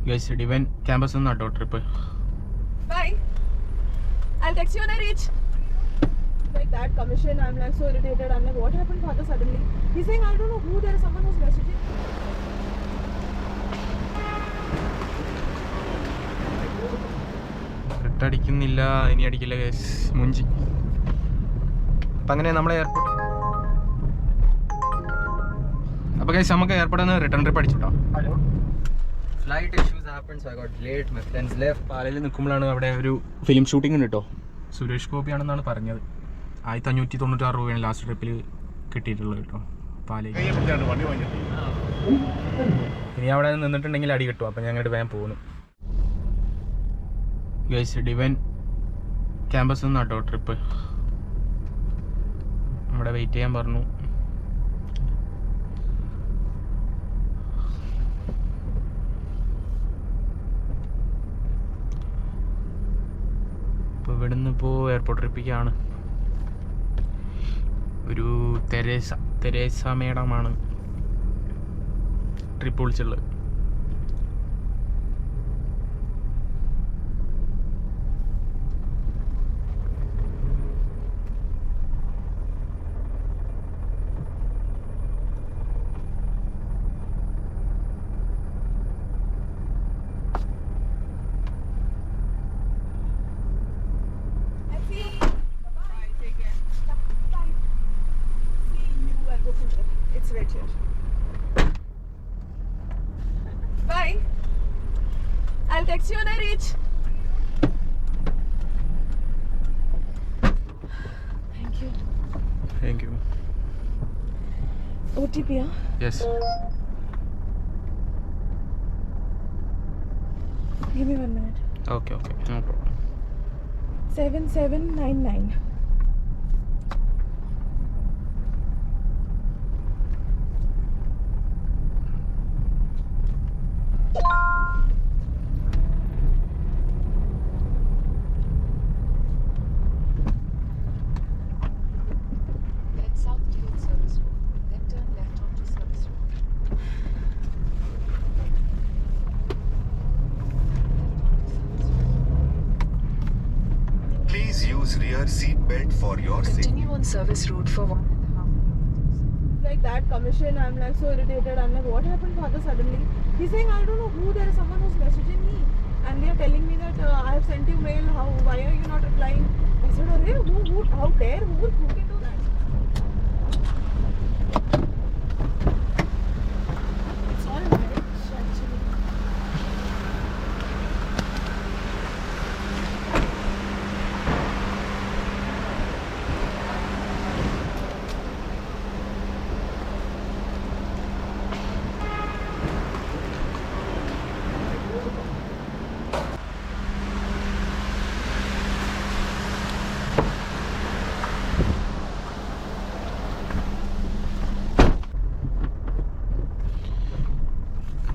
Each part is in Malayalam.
Guys, Divine campus on the trip. Bye. I'll text you when I reach. Like that commission, I'm like so irritated. I'm like, what happened, father, suddenly? He's saying, I don't know who, there is someone who's messaging. അടിക്കുന്നില്ല, ഇനി അടിക്കില്ല ഗൈസ്, മുഞ്ചി. അപ്പം അങ്ങനെ നമ്മളെ എയർപോർട്ട്. അപ്പോൾ ഗൈസ് നമുക്ക് എയർപോർട്ടിൽ നിന്ന് റിട്ടേൺ ട്രിപ്പ് അടിച്ചിട്ടോ. Hello, flight issues happen, so I got late, my friends left. പാലയിൽ നിൽക്കുമ്പോഴാണ് അവിടെ ഒരു ഫിലിം ഷൂട്ടിംഗ് ഉണ്ട് കേട്ടോ. സുരേഷ് ഗോപിയാണെന്നാണ് പറഞ്ഞത്. 1596 രൂപയാണ് ലാസ്റ്റ് ട്രിപ്പിൽ കിട്ടിയിട്ടുള്ളത് കേട്ടോ പാലയിൽ. ഇനി അവിടെ നിന്നിട്ടുണ്ടെങ്കിൽ അടി കിട്ടും. അപ്പം ഞങ്ങളുടെ വേഗം പോകുന്നു ഗൈസ്. ഡിവൈൻ ക്യാമ്പസ് നിന്നാട്ടോ ട്രിപ്പ്. അവിടെ വെയിറ്റ് ചെയ്യാൻ പറഞ്ഞു. ഇപ്പോൾ ഇവിടുന്ന് ഇപ്പോൾ എയർപോർട്ട് ട്രിപ്പിലേക്കാണ്. ഒരു തെരേസ മേഡമാണ് ട്രിപ്പ് വിളിച്ചുള്ളത്. Right here. Bye. I'll text you when I reach. Thank you. Thank you. OTP, huh? Yes. Give me 1 minute. Okay, no problem. 7799. Rear seat belt for your safety. Continue on service route for 1.5 minutes. Like that commission, I'm like so irritated. I'm like, what happened, father, suddenly? He's saying, I don't know who, there is someone who's messaging me. And they are telling me that I have sent you mail. Why are you not replying? I said, Arey, who, how dare, who can do that? It's all rich, actually.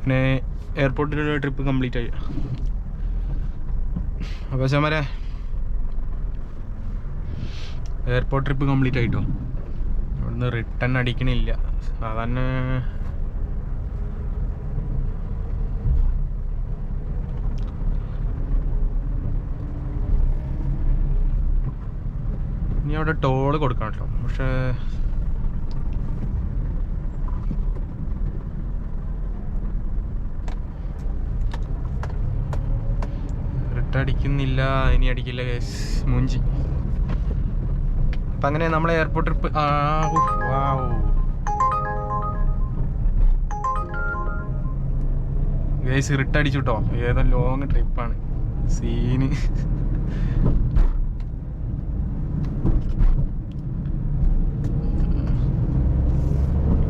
പിന്നെ എയർപോർട്ടിലുള്ള ട്രിപ്പ് കംപ്ലീറ്റ് ആയി. അപ്പോൾ ചമരെ എയർപോർട്ട് ട്രിപ്പ് കംപ്ലീറ്റ് ആയിട്ടോ. ഇവിടുന്ന് റിട്ടേൺ അടിക്കണില്ല. സാധാരണ ഇനി അവിടെ ടോള് കൊടുക്കണം കേട്ടോ. പക്ഷേ അടിക്കുന്നില്ല, ഇനി അടിക്കില്ല ഗൈസ്, മുഞ്ചി. അപ്പം അങ്ങനെ നമ്മളെ എയർപോർട്ട് ട്രിപ്പ് ഗൈസ് റിട്ടടിച്ചു കേട്ടോ. ഏതോ ലോങ് ട്രിപ്പാണ്, scene.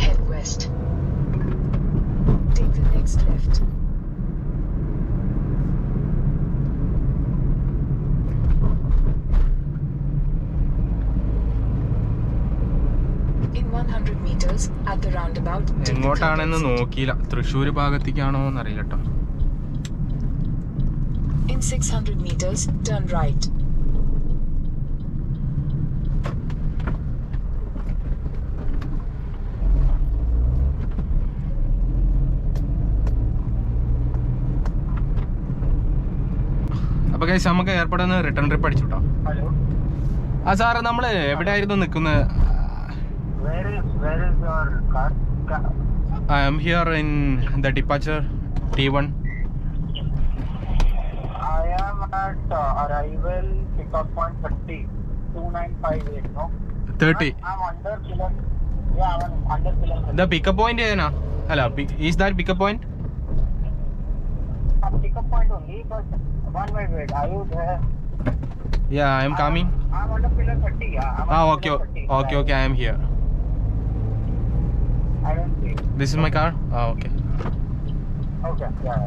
Head west. Take the next left. എങ്ങോട്ടാണെന്ന് നോക്കിയില്ല. തൃശ്ശൂർ ഭാഗത്തേക്കാണോ എന്നറിയില്ല കേട്ടോ. In 600 meters, turn right. അപ്പോൾ ഗൈസ് നമുക്ക് എയർപോർട്ടിൽ നിന്ന് റിട്ടേൺ ട്രിപ്പ് അടിച്ചു കേട്ടോ. ആ സാറ് നമ്മൾ എവിടെയായിരുന്നു നിൽക്കുന്നത്? I am here in the departure T1. I am at arrival pickup point 30, 2958, no? 30. I'm under pillar. Yeah, I'm under pillar. The pickup point is is that pickup point? Pickup point only, but one way wait. Are you there? Yeah, I am coming. I'm under pillar 30. Yeah. I'm under Okay, pillar 30. okay, I am here. I don't see. This is my car. Okay. Okay, yeah.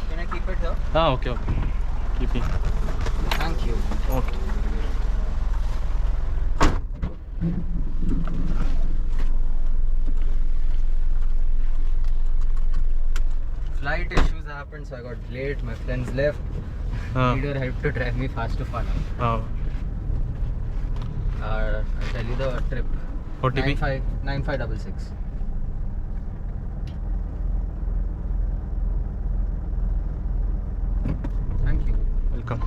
Can I keep it here? Okay. Keep it. Thank you. Okay. Flight issues happened, so I got late. My friends left. Leader helped to drive me fast to Fana. I'll tell you the trip. OTP? 9566. Thank you. Welcome.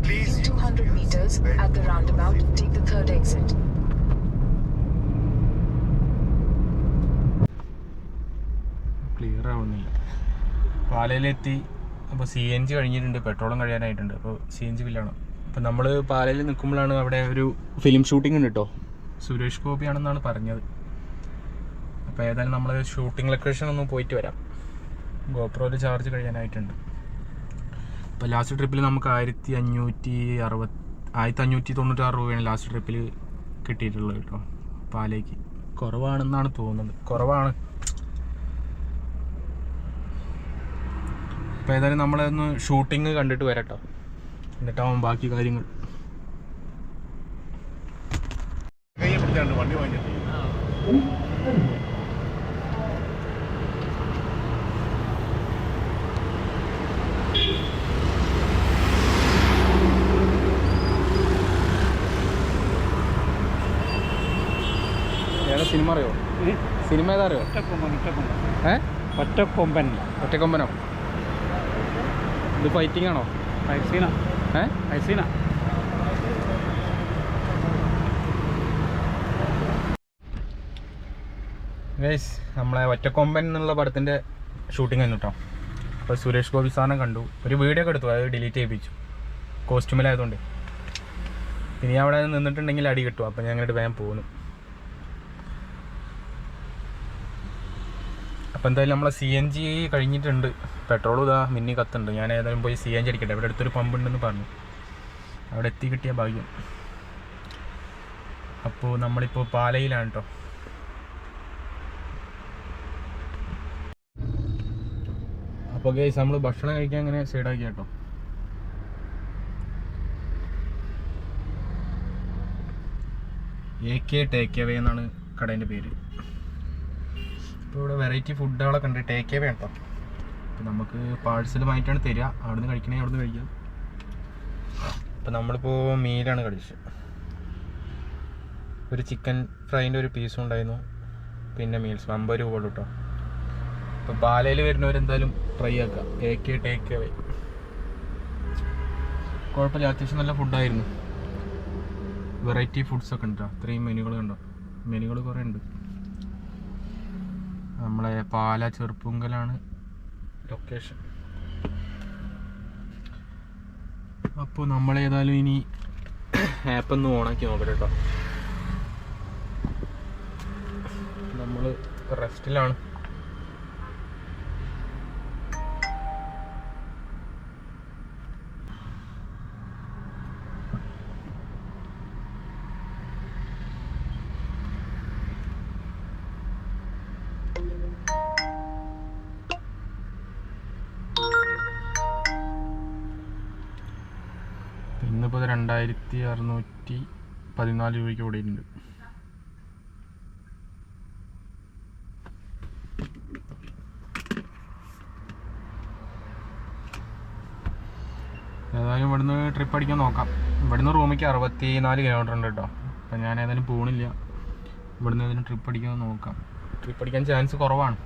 Please In use 200 your meters, seatbelt at the for your roundabout, safety. take the third exit. Clear ആവുന്നില്ല. പാലയിലെത്തി. അപ്പോൾ CNG കഴിഞ്ഞിട്ടുണ്ട്, പെട്രോളും കഴിയാനായിട്ടുണ്ട്. അപ്പോൾ CNG ബില്ലാണ്. അപ്പോൾ നമ്മൾ പാലയിൽ നിൽക്കുമ്പോഴാണ് അവിടെ ഒരു ഫിലിം ഷൂട്ടിംഗ് ഉണ്ട് കേട്ടോ. സുരേഷ് ഗോപിയാണെന്നാണ് പറഞ്ഞത്. അപ്പോൾ ഏതായാലും നമ്മൾ ഷൂട്ടിംഗ് ലൊക്കേഷൻ ഒന്ന് പോയിട്ട് വരാം. ഗോപ്രോയിൽ ചാർജ് കഴിയാനായിട്ടുണ്ട്. അപ്പോൾ ലാസ്റ്റ് ട്രിപ്പിൽ നമുക്ക് 1596 രൂപയാണ് ലാസ്റ്റ് ട്രിപ്പിൽ കിട്ടിയിട്ടുള്ളത് കേട്ടോ. പാലേക്ക് കുറവാണെന്നാണ് തോന്നുന്നത്. കുറവാണ്. അപ്പോൾ ഏതായാലും നമ്മളൊന്ന് ഷൂട്ടിങ് കണ്ടിട്ട് വരാം കേട്ടോ. എന്നിട്ടാവും ബാക്കി കാര്യങ്ങൾ. വണ്ടി വാങ്ങിച്ചിട്ട് ഏതാ സിനിമ അറിയോ? സിനിമ ഏതാ അറിയോ? ഒറ്റക്കൊമ്പൻ ഒറ്റക്കൊമ്പനോ? ഇത് ഫൈറ്റിംഗ് ആണോ? ഐസീന ഐസീന ഗൈസ്, നമ്മളെ ഒറ്റക്കൊമ്പൻ എന്നുള്ള പടത്തിൻ്റെ ഷൂട്ടിംഗ് ആയിരുന്നു കേട്ടോ. അപ്പോൾ സുരേഷ് ഗോപി സാറിനെ കണ്ടു. ഒരു വീഡിയോ ഒക്കെ എടുത്തു, അത് ഡിലീറ്റ് ചെയ്യിപ്പിച്ചു കോസ്റ്റ്യൂമിലായതുകൊണ്ട്. ഇനി അവിടെ നിന്നിട്ടുണ്ടെങ്കിൽ അടി കിട്ടും. അപ്പോൾ ഞാൻ അങ്ങോട്ട് വേഗം പോകുന്നു. അപ്പോൾ എന്തായാലും നമ്മളെ CNG കഴിഞ്ഞിട്ടുണ്ട്. പെട്രോൾ ഇതാ മിന്നി കത്തുണ്ട്. ഞാൻ ഏതായാലും പോയി CNG അടിക്കട്ടെ. ഇവിടെ അടുത്തൊരു പമ്പ് ഉണ്ടെന്ന് പറഞ്ഞു. അവിടെ എത്തി കിട്ടിയ ഭാഗ്യം. അപ്പോൾ നമ്മളിപ്പോൾ പാലയിലാണ് കേട്ടോ. അപ്പോൾ ഗൈസ്, നമ്മൾ ഭക്ഷണം കഴിക്കാൻ അങ്ങനെ സൈഡാക്കി കേട്ടോ. AK ടേക്ക് അവേ എന്നാണ് കടേൻ്റെ പേര്. ഇപ്പോൾ ഇവിടെ വെറൈറ്റി ഫുഡുകളൊക്കെ ഉണ്ട്. ടേക്ക് അവേ കേട്ടോ. അപ്പോൾ നമുക്ക് പാഴ്സലുമായിട്ടാണ് തരിക. അവിടെ നിന്ന് കഴിക്കണമെങ്കിൽ അവിടെ നിന്ന് കഴിക്കാം. അപ്പോൾ നമ്മളിപ്പോൾ മീലാണ് കഴിച്ചത്. ഒരു ചിക്കൻ ഫ്രൈൻ്റെ ഒരു പീസും ഉണ്ടായിരുന്നു. പിന്നെ മീൽസ് 50 രൂപ കേട്ടോ. ഇപ്പോൾ പാലയിൽ വരുന്നവരെന്തായാലും ട്രൈ ആക്കാം. AK ടേക്ക് അവേ കുഴപ്പമില്ല, അത്യാവശ്യം നല്ല ഫുഡായിരുന്നു. വെറൈറ്റി ഫുഡ്സൊക്കെ ഉണ്ട്. അത്രയും മെനുകൾ കണ്ടോ. മെനുകൾ കുറേ ഉണ്ട്. നമ്മളെ പാല ചെറുപ്പുങ്കലാണ് ലൊക്കേഷൻ. അപ്പോൾ നമ്മളേതായാലും ഇനി ആപ്പൊന്ന് ഓണാക്കി നോക്കട്ടെ കേട്ടോ. നമ്മൾ റെസ്റ്റിലാണ്. ഇന്നിപ്പോൾ 2614 രൂപയ്ക്ക് ഓടിയിട്ടുണ്ട്. ഏതായാലും ഇവിടുന്ന് ട്രിപ്പ് അടിക്കാൻ നോക്കാം. ഇവിടുന്ന് റൂമിലേക്ക് 64 കിലോമീറ്റർ ഉണ്ട് കേട്ടോ. അപ്പം ഞാൻ ഏതായാലും പോണില്ല. ഇവിടുന്ന് ഏതായാലും ട്രിപ്പ് അടിക്കാൻ നോക്കാം. ട്രിപ്പ് അടിക്കാൻ ചാൻസ് കുറവാണ്.